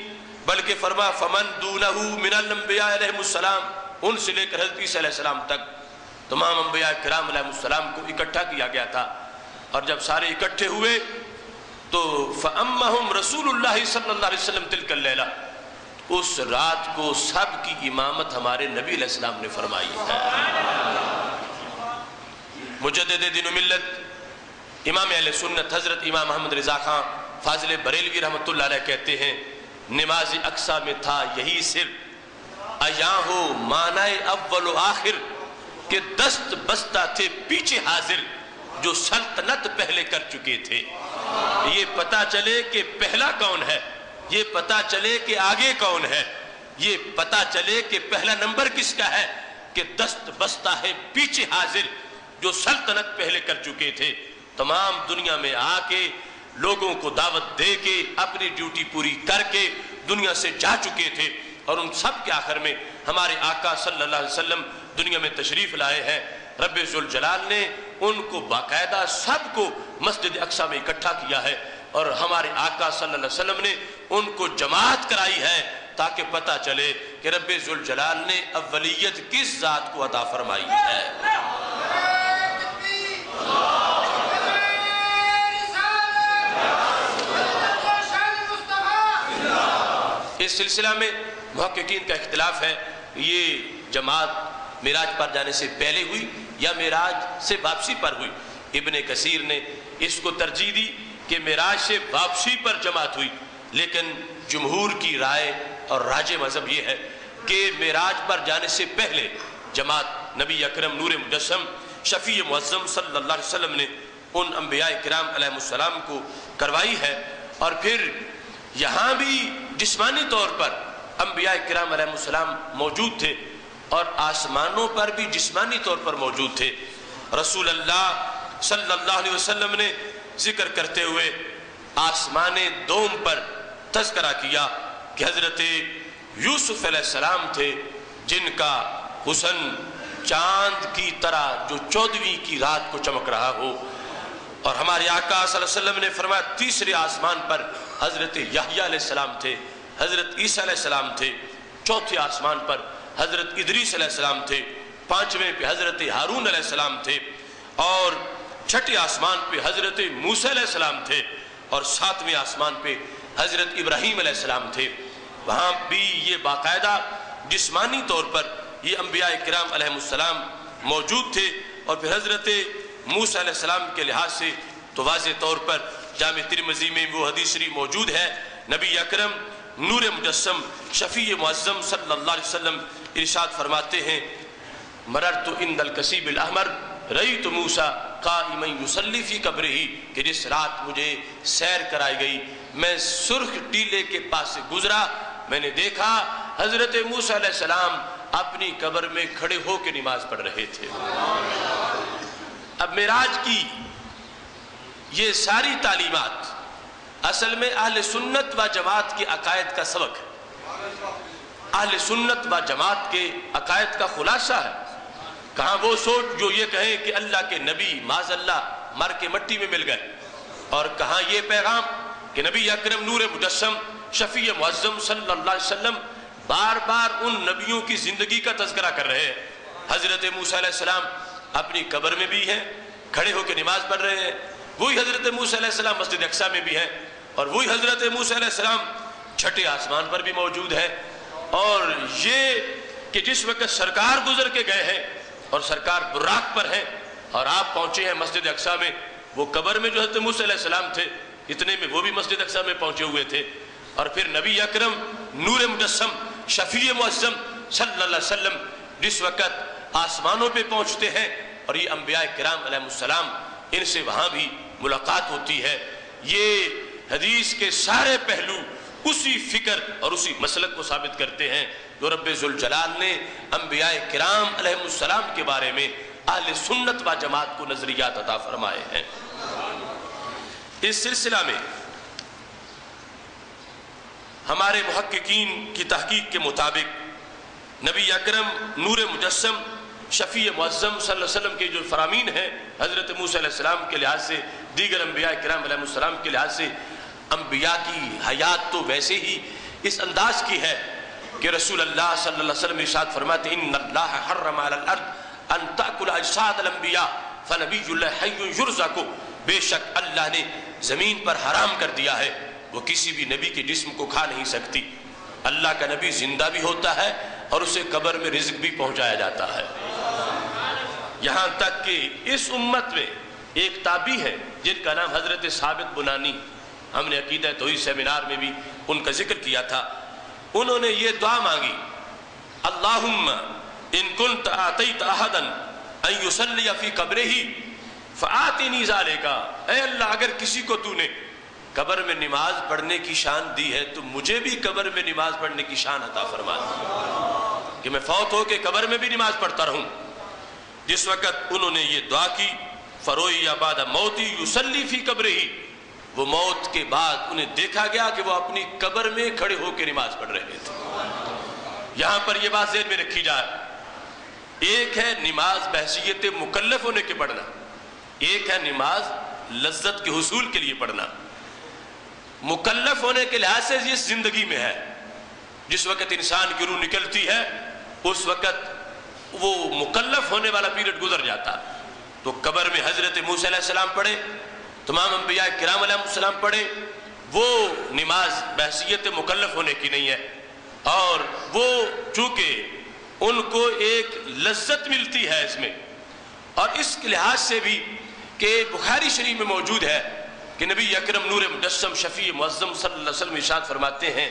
Speaker 1: بلکہ فرما فمن دونہ من الانبیاء علیہ السلام، ان سے لے کر حضرت عیسیٰ علیہ السلام تک تمام انبیاء کرام علیہ السلام کو اکٹھا کیا گیا تھا، اور جب سارے اکٹھے ہوئے تو فَأَمَّهُمْ رسول اللہ صلی اللہ علیہ وسلم تلک اللیلہ، اس رات کو سب کی امامت ہمارے نبی علیہ السلام نے فرمائی ہے۔ مجدد دین و ملت امام اہل سنت حضرت امام محمد رضا خان فاضل بریلوی رحمۃ اللہ علیہ کہتے ہیں، نماز اقصی میں تھا یہی سر، ایاں ہو معنی اول و آخر، کہ دست بستہ تھے پیچھے حاضر جو سلطنت پہلے کر چکے تھے۔ یہ پتا چلے کہ پہلا کون ہے، یہ پتا چلے کہ آگے کون ہے، یہ پتا چلے کہ پہلا نمبر کس کا ہے، کہ دست بستہ ہے پیچھے حاضر جو سلطنت پہلے کر چکے تھے۔ تمام دنیا میں آ کے لوگوں کو دعوت دے کے اپنی ڈیوٹی پوری کر کے دنیا سے جا چکے تھے، اور ان سب کے آخر میں ہمارے آقا صلی اللہ علیہ وسلم دنیا میں تشریف لائے ہیں۔ رب ذوالجلال نے ان کو باقاعدہ سب کو مسجد اقصی میں اکٹھا کیا ہے، اور ہمارے آقا صلی اللہ علیہ وسلم نے ان کو جماعت کرائی ہے تاکہ پتہ چلے کہ رب ذوالجلال نے اولیت کس ذات کو عطا فرمائی ہے۔ اس سلسلہ میں محققین کا اختلاف ہے، یہ جماعت معراج پر جانے سے پہلے ہوئی یا معراج سے واپسی پر ہوئی۔ ابن کثیر نے اس کو ترجیح دی کہ معراج سے واپسی پر جماعت ہوئی، لیکن جمہور کی رائے اور راج مذہب یہ ہے کہ معراج پر جانے سے پہلے جماعت نبی اکرم نور مجسم شفیع معظم صلی اللہ علیہ وسلم نے ان انبیاء کرام علیہ السلام کو کروائی ہے، اور پھر یہاں بھی جسمانی طور پر انبیاء کرام علیہ السلام موجود تھے اور آسمانوں پر بھی جسمانی طور پر موجود تھے۔ رسول اللہ صلی اللہ علیہ وسلم نے ذکر کرتے ہوئے آسمان دوم پر تذکرہ کیا کہ حضرت یوسف علیہ السلام تھے جن کا حسن چاند کی طرح جو 14ویں کی رات کو چمک رہا ہو، اور ہمارے آقا صلی اللہ علیہ وسلم نے فرمایا تیسرے آسمان پر حضرت یحییٰ علیہ السلام تھے، حضرت عیسیٰ علیہ السلام تھے، چوتھے آسمان پر حضرت ادریس علیہ السلام تھے، پانچویں پہ حضرت ہارون علیہ السلام تھے، اور چھٹے آسمان پہ حضرت موسیٰ علیہ السلام تھے، اور ساتویں آسمان پہ حضرت ابراہیم علیہ السلام تھے۔ وہاں بھی یہ باقاعدہ جسمانی طور پر یہ انبیاء کرام علیہ السلام موجود تھے، اور پھر حضرت موسیٰ علیہ السلام کے لحاظ سے تو واضح طور پر جامع ترمذی میں وہ حدیث شریف موجود ہے، نبی اکرم نور مجسم شفیع معظم صلی اللہ علیہ وسلم ارشاد فرماتے ہیں مررت عند الکثیب الاحمر رأیت موسیٰ قائما یصلی فی قبرہ، کہ جس رات مجھے سیر کرائی گئی میں سرخ ٹیلے کے پاس سے گزرا، میں نے دیکھا حضرت موسیٰ علیہ السلام اپنی قبر میں کھڑے ہو کے نماز پڑھ رہے تھے۔ اب معراج کی یہ ساری تعلیمات اصل میں اہل سنت و جماعت کے عقائد کا سبق ہے، اہل سنت و جماعت کے عقائد کا خلاصہ ہے۔ کہاں وہ سوچ جو یہ کہیں کہ اللہ کے نبی معاذ اللہ مر کے مٹی میں مل گئے، اور کہاں یہ پیغام کہ نبی اکرم نور مجسم شفیع معظم صلی اللہ علیہ وسلم بار بار ان نبیوں کی زندگی کا تذکرہ کر رہے ہیں۔ حضرت موسیٰ علیہ السلام اپنی قبر میں بھی ہیں، کھڑے ہو کے نماز پڑھ رہے ہیں، وہی حضرت موسیٰ علیہ السلام مسجد اقصیٰ میں بھی ہیں، اور وہی حضرت موسیٰ علیہ السلام چھٹے آسمان پر بھی موجود ہے۔ اور یہ کہ جس وقت سرکار گزر کے گئے ہیں اور سرکار براق پر ہیں اور آپ پہنچے ہیں مسجد اقصیٰ میں، وہ قبر میں جو حضرت موسیٰ علیہ السلام تھے اتنے میں وہ بھی مسجد اقصیٰ میں پہنچے ہوئے تھے، اور پھر نبی اکرم نور مجسم شفیع معظم صلی اللہ علیہ وسلم جس وقت آسمانوں پہ پہنچتے ہیں اور یہ انبیاء کرام علیہ السلام ان سے وہاں بھی ملاقات ہوتی ہے۔ یہ حدیث کے سارے پہلو اسی فکر اور اسی مسلک کو ثابت کرتے ہیں جو رب ذوالجلال نے انبیاء کرام علیہ السلام کے بارے میں اہل سنت و جماعت کو نظریات عطا فرمائے ہیں۔ اس سلسلہ میں ہمارے محققین کی تحقیق کے مطابق نبی اکرم نور مجسم شفیع معظم صلی اللہ علیہ وسلم کے جو فرامین ہیں حضرت موسیٰ علیہ السلام کے لحاظ سے، دیگر انبیاء کرام علیہ السلام کے لحاظ سے، انبیاء کی حیات تو ویسے ہی اس انداز کی ہے کہ رسول اللہ صلی اللہ علیہ وسلم ارشاد فرماتے ان اللہ حرم علی الارض ان تأکل اجساد الانبیاء فنبی اللہ حی یرزق، بے شک اللہ نے زمین پر حرام کر دیا ہے وہ کسی بھی نبی کے جسم کو کھا نہیں سکتی۔ اللہ کا نبی زندہ بھی ہوتا ہے اور اسے قبر میں رزق بھی پہنچایا جاتا ہے۔ یہاں تک کہ اس امت میں ایک تابعی ہے جن کا نام حضرت ثابت بنانی، ہم نے عقیدہ توحید سیمینار میں بھی ان کا ذکر کیا تھا، انہوں نے یہ دعا مانگی اللہم ان کنت آتیت احدا ان یصلی فی قبرہ فآتنی ذالک، اے اللہ اگر کسی کو تو نے قبر میں نماز پڑھنے کی شان دی ہے تو مجھے بھی قبر میں نماز پڑھنے کی شان عطا فرما دے کہ میں فوت ہو کے قبر میں بھی نماز پڑھتا رہوں۔ جس وقت انہوں نے یہ دعا کی فروئی بعد موتی یصلی فی قبرہ، وہ موت کے بعد انہیں دیکھا گیا کہ وہ اپنی قبر میں کھڑے ہو کے نماز پڑھ رہے تھے۔ یہاں پر یہ بات ذہن میں رکھی جائے، ایک ہے نماز بحیثیت مکلف ہونے کے پڑھنا، ایک ہے نماز لذت کے حصول کے لیے پڑھنا۔ مکلف ہونے کے لحاظ سے یہ زندگی میں ہے، جس وقت انسان کی روح نکلتی ہے اس وقت وہ مکلف ہونے والا پیریڈ گزر جاتا، تو قبر میں حضرت موسیٰ علیہ السلام پڑھے، تمام انبیاء کرام علیہ السلام پڑھے، وہ نماز بحیثیت مکلف ہونے کی نہیں ہے، اور وہ چونکہ ان کو ایک لذت ملتی ہے اس میں، اور اس لحاظ سے بھی کہ بخاری شریف میں موجود ہے کہ نبی اکرم نور مجسم شفیع معظم صلی اللہ علیہ وسلم ارشاد فرماتے ہیں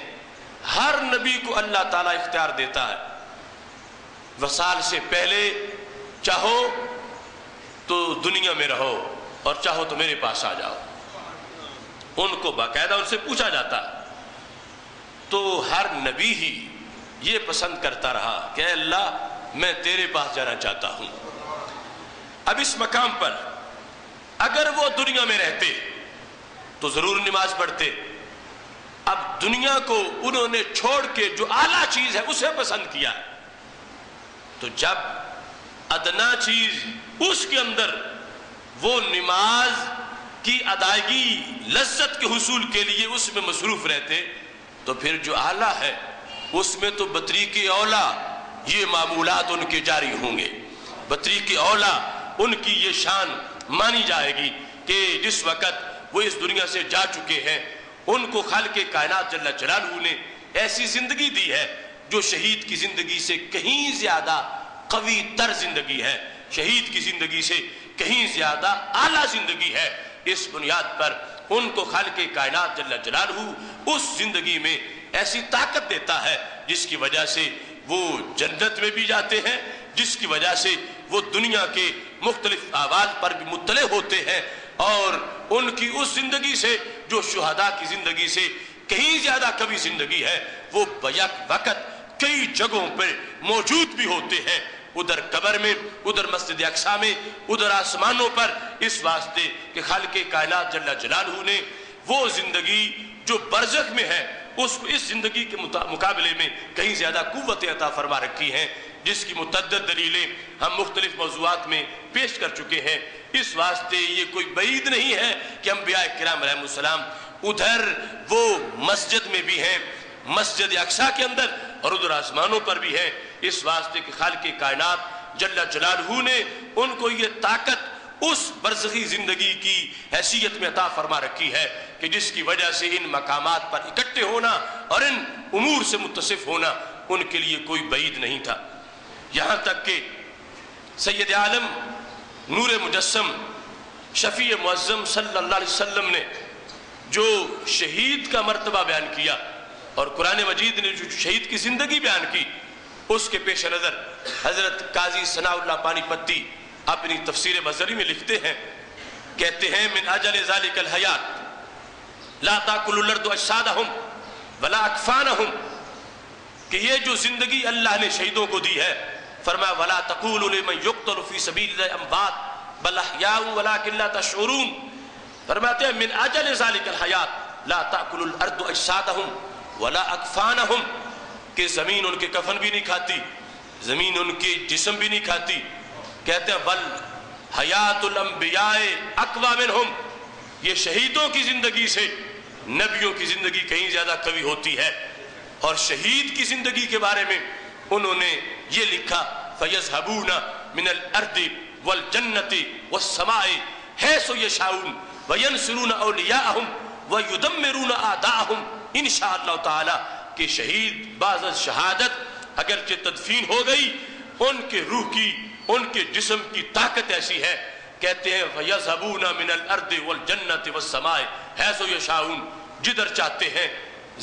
Speaker 1: ہر نبی کو اللہ تعالیٰ اختیار دیتا ہے وصال سے پہلے چاہو تو دنیا میں رہو اور چاہو تو میرے پاس آ جاؤ. ان کو باقاعدہ ان سے پوچھا جاتا تو ہر نبی ہی یہ پسند کرتا رہا کہ اے اللہ میں تیرے پاس جانا چاہتا ہوں. اب اس مقام پر اگر وہ دنیا میں رہتے تو ضرور نماز پڑھتے. اب دنیا کو انہوں نے چھوڑ کے جو اعلیٰ چیز ہے اسے پسند کیا ہے تو جب ادنا چیز اس کے اندر وہ نماز کی ادائیگی لذت کے حصول کے لیے اس میں مصروف رہتے تو پھر جو اعلیٰ ہے اس میں تو بطریق اولا یہ معمولات ان کے جاری ہوں گے. بطریق اولا ان کی یہ شان مانی جائے گی کہ جس وقت وہ اس دنیا سے جا چکے ہیں ان کو خالق کائنات جل جلالہ نے ایسی زندگی دی ہے جو شہید کی زندگی سے کہیں زیادہ قوی تر زندگی ہے, شہید کی زندگی سے کہیں زیادہ اعلیٰ زندگی ہے. اس بنیاد پر ان کو خالق کائنات جل جلالہ اس زندگی میں ایسی طاقت دیتا ہے جس کی وجہ سے وہ جنت میں بھی جاتے ہیں, جس کی وجہ سے وہ دنیا کے مختلف احوال پر بھی مطلع ہوتے ہیں اور ان کی اس زندگی سے جو شہداء کی زندگی سے کہیں زیادہ کبھی زندگی ہے وہ بیک وقت کئی جگہوں پر موجود بھی ہوتے ہیں, ادھر قبر میں, ادھر مسجد اقصی میں, ادھر آسمانوں پر, اس واسطے کہ خالق کائنات جل جلالہ نے وہ زندگی جو برزخ میں ہے اس زندگی کے مقابلے میں کہیں زیادہ قوت عطا فرما رکھی ہیں جس کی متعدد دلیلیں ہم مختلف موضوعات میں پیش کر چکے ہیں. اس واسطے یہ کوئی بعید نہیں ہے کہ انبیاء کرام علیہ السلام ادھر وہ مسجد میں بھی ہیں, مسجد اقصی کے اندر, اور ادھر آسمانوں پر بھی ہیں. اس واسطے کہ خالق کائنات جل جلالہ نے ان کو یہ طاقت اس برزخی زندگی کی حیثیت میں عطا فرما رکھی ہے کہ جس کی وجہ سے ان مقامات پر اکٹھے ہونا اور ان امور سے متصف ہونا ان کے لیے کوئی بعید نہیں تھا. یہاں تک کہ سید عالم نور مجسم شفیع معظم صلی اللہ علیہ وسلم نے جو شہید کا مرتبہ بیان کیا اور قرآن مجید نے جو شہید کی زندگی بیان کی اس کے پیش نظر حضرت قاضی ثناء اللہ پانی پتی اپنی تفسیر بصری میں لکھتے ہیں, کہتے ہیں من اجل ذالک الحیات لا تاکل الارض اجسادہم ولا اکفانہم, کہ یہ جو زندگی اللہ نے شہیدوں کو دی ہے فرمایا ولا تقولوا لمن يقتل في سبيل الله اموات بل احیاء ولكن لا تشعرون. فرماتے ہیں من اجل ذالک الحیات لا تاکل الارض اجسادہم ولا اکفانہم, کہ زمین ان کے کفن بھی نہیں کھاتی, زمین ان کے جسم بھی نہیں کھاتی. کہتے ہیں بل حیات الانبیاء اقوی منہم, یہ شہیدوں کی زندگی سے نبیوں کی زندگی کہیں زیادہ قوی ہوتی ہے. اور شہید کی زندگی کے بارے میں انہوں نے یہ لکھا فَيَذْهَبُونَ مِنَ الْأَرْضِ وَالْجَنَّةِ وَالسَّمَاءِ حَيْثُ يَشَاءُونَ وَيَنْصُرُونَ أَوْلِيَاءَهُمْ وَيُدَمِّرُونَ أَعْدَاءَهُمْ انشاءاللہ تعالی. کہ شہید بعد از شہادت اگرچہ تدفین ہو گئی ان کے روح کی, ان کے جسم کی طاقت ایسی ہے, کہتے ہیں فَيَذْهَبُونَ مِنَ الْأَرْضِ وَالْجَنَّةِ وَالسَّمَاءِ حَيْثُ يَشَاءُونَ, جدھر چاہتے ہیں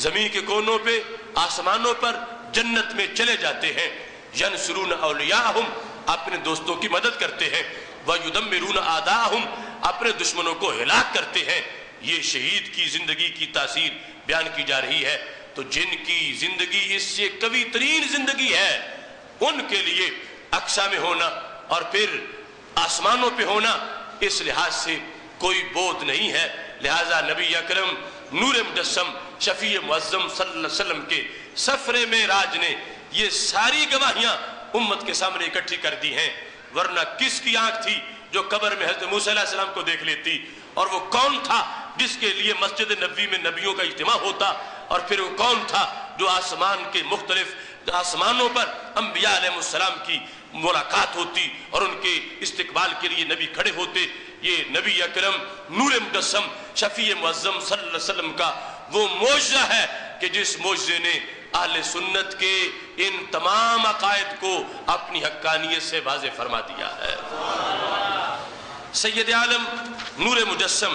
Speaker 1: زمین کے کونوں پہ, آسمانوں پر, جنت میں چلے جاتے ہیں. ینصرون اولیاءہم, اپنے دوستوں کی مدد کرتے ہیں. وَيُدَمِّرُونَ أَعْدَاءَهُمْ, اپنے دشمنوں کو ہلاک کرتے ہیں. یہ شہید کی زندگی کی تاثیر بیان کی جا رہی ہے. تو جن کی زندگی اس سے قوی ترین زندگی ہے ان کے لیے اقصی میں ہونا اور پھر آسمانوں پہ ہونا اس لحاظ سے کوئی بودھ نہیں ہے. لہذا نبی اکرم نور مجسم شفیع معظم صلی اللہ علیہ وسلم کے سفر معراج نے یہ ساری گواہیاں امت کے سامنے اکٹھی کر دی ہیں. ورنہ کس کی آنکھ تھی جو قبر میں حضرت موسیٰ علیہ السلام کو دیکھ لیتی, اور وہ کون تھا جس کے لیے مسجد نبوی میں نبیوں کا اجتماع ہوتا, اور پھر وہ کون تھا جو آسمان کے مختلف آسمانوں پر انبیاء علیہ السلام کی ملاقات ہوتی اور ان کے استقبال کے لیے نبی کھڑے ہوتے. یہ نبی اکرم نور مجسم شفیع معظم صلی اللہ علیہ وسلم کا وہ معجزہ ہے کہ جس معجزے نے اہل سنت کے ان تمام عقائد کو اپنی حقانیت سے واضح فرما دیا ہے. سید عالم نور مجسم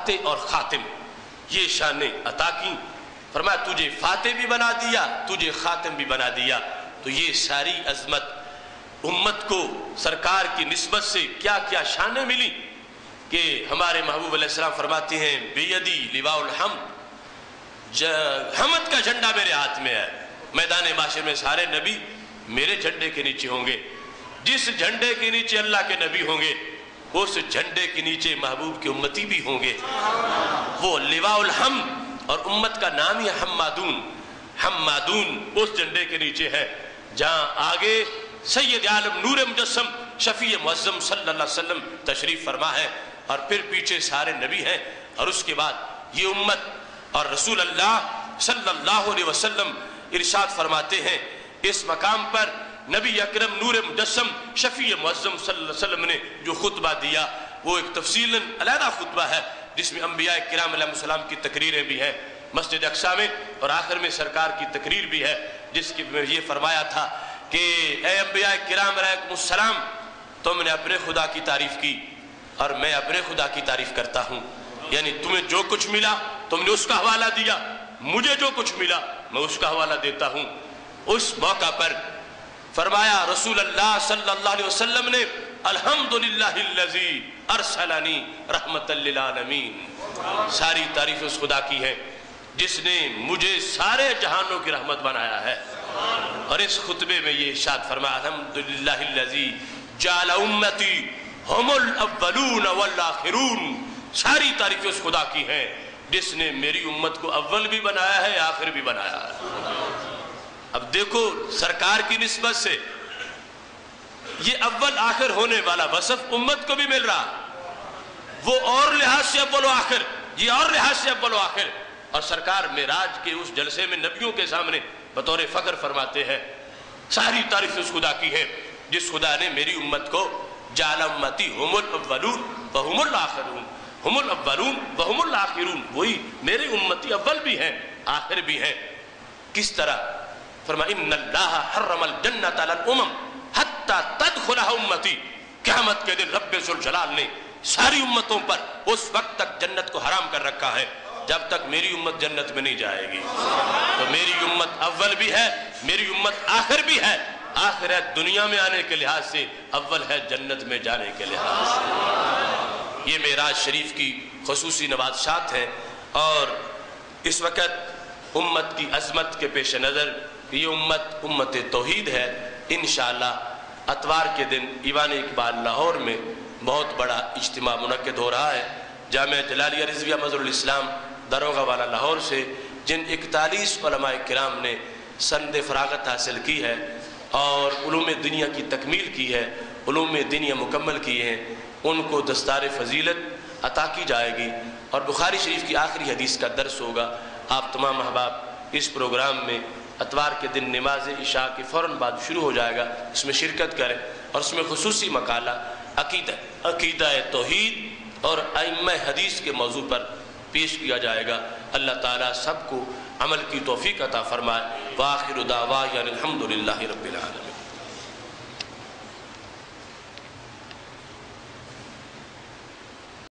Speaker 1: فاتح اور خاتم، یہ شان عطا کی. فرمایا تجھے فاتح بھی بنا دیا، تجھے خاتم بھی بنا دیا. تو یہ ساری عظمت امت کو سرکار کی نسبت سے کیا کیا شانیں ملی کہ ہمارے محبوب علیہ السلام فرماتے ہیں بیدی لواء الحمد، حمد کا جھنڈا میرے ہاتھ میں ہے. میدان محشر میں سارے نبی میرے جھنڈے کے نیچے ہوں گے. جس جھنڈے کے نیچے اللہ کے نبی ہوں گے اس جھنڈے کے نیچے محبوب کے امتی بھی ہوں گے. وہ لواء الحمد، اور امت کا نام ہی حمادون. حمادون اس جھنڈے کے نیچے ہے جہاں آگے سید عالم نور مجسم شفیع معظم صلی اللہ علیہ وسلم تشریف فرما ہے، اور پھر پیچھے سارے نبی ہیں. اور اس کے بعد یہ امت اور رسول اللہ صلی اللہ علیہ وسلم ارشاد فرماتے ہیں اس مقام پر نبی اکرم نور مجسم شفیع معظم صلی اللہ علیہ وسلم نے جو خطبہ دیا وہ ایک تفصیلاً علیحدہ خطبہ ہے جس میں انبیاء کرام علیہ السلام کی تقریریں بھی ہیں مسجد اقصی میں، اور آخر میں سرکار کی تقریر بھی ہے جس کی میں یہ فرمایا تھا کہ اے انبیاء کرام علیہ السلام، تم نے اپنے خدا کی تعریف کی اور میں اپنے خدا کی تعریف کرتا ہوں. یعنی تمہیں جو کچھ ملا تم نے اس کا حوالہ دیا، مجھے جو کچھ ملا میں اس کا حوالہ دیتا ہوں. اس موقع پر فرمایا رسول اللہ صلی اللہ علیہ وسلم نے الحمدللہ الذی ارسلنی رحمتا للعالمین. ساری تعریف اس خدا کی ہے جس نے مجھے سارے جہانوں کی رحمت بنایا ہے. اور اس خطبے میں یہ ارشاد فرمایا الحمدللہ الذی جعل امتی ہم الاولون والآخرون. ساری تعریف اس خدا کی ہے جس نے میری امت کو اول بھی بنایا ہے آخر بھی بنایا ہے. اب دیکھو سرکار کی نسبت سے یہ اول آخر ہونے والا وصف امت کو بھی مل رہا. وہ اور لحاظ سے اول و آخر، یہ اور لحاظ سے اول و آخر. اور سرکار معراج کے اس جلسے میں نبیوں کے سامنے بطور فخر فرماتے ہیں ساری تعریف اس خدا کی ہے جس خدا نے میری امت کو جعل امتی ہم الاولون وہم الآخرون، ہم الاولون وہم الآخرون. وہی میری امتی اول بھی ہیں آخر بھی ہیں. کس طرح؟ فرمایا ان اللہ حرم الجنت علی الامم حتی تدخلها امتی. قیامت کے دن رب ذوالجلال نے ساری امتوں پر اس وقت تک جنت کو حرام کر رکھا ہے جب تک میری امت جنت میں نہیں جائے گی. تو میری امت اول بھی ہے، میری امت آخر بھی ہے. آخر ہے دنیا میں آنے کے لحاظ سے، اول ہے جنت میں جانے کے لحاظ سے. یہ معراج شریف کی خصوصی نوازشات ہیں. اور اس وقت امت کی عظمت کے پیش نظر یہ امت توحید ہے. انشاءاللہ اتوار کے دن ایوان اقبال لاہور میں بہت بڑا اجتماع منعقد ہو رہا ہے. جامعہ جلالیہ رضویہ مظہر الاسلام داروغہ والا لاہور سے جن 41 علماء کرام نے سند فراغت حاصل کی ہے اور علوم دنیا کی تکمیل کی ہے، علوم دنیا مکمل کی ہیں، ان کو دستار فضیلت عطا کی جائے گی. اور بخاری شریف کی آخری حدیث کا درس ہوگا. آپ تمام احباب اس پروگرام میں اتوار کے دن نماز عشاء کے فوراً بعد شروع ہو جائے گا، اس میں شرکت کریں. اور اس میں خصوصی مقالہ عقیدہ توحید اور ائمہ حدیث کے موضوع پر پیش کیا جائے گا. اللہ تعالیٰ سب کو عمل کی توفیق عطا فرمائے. وآخر دعوانا الحمدللہ رب العالمین.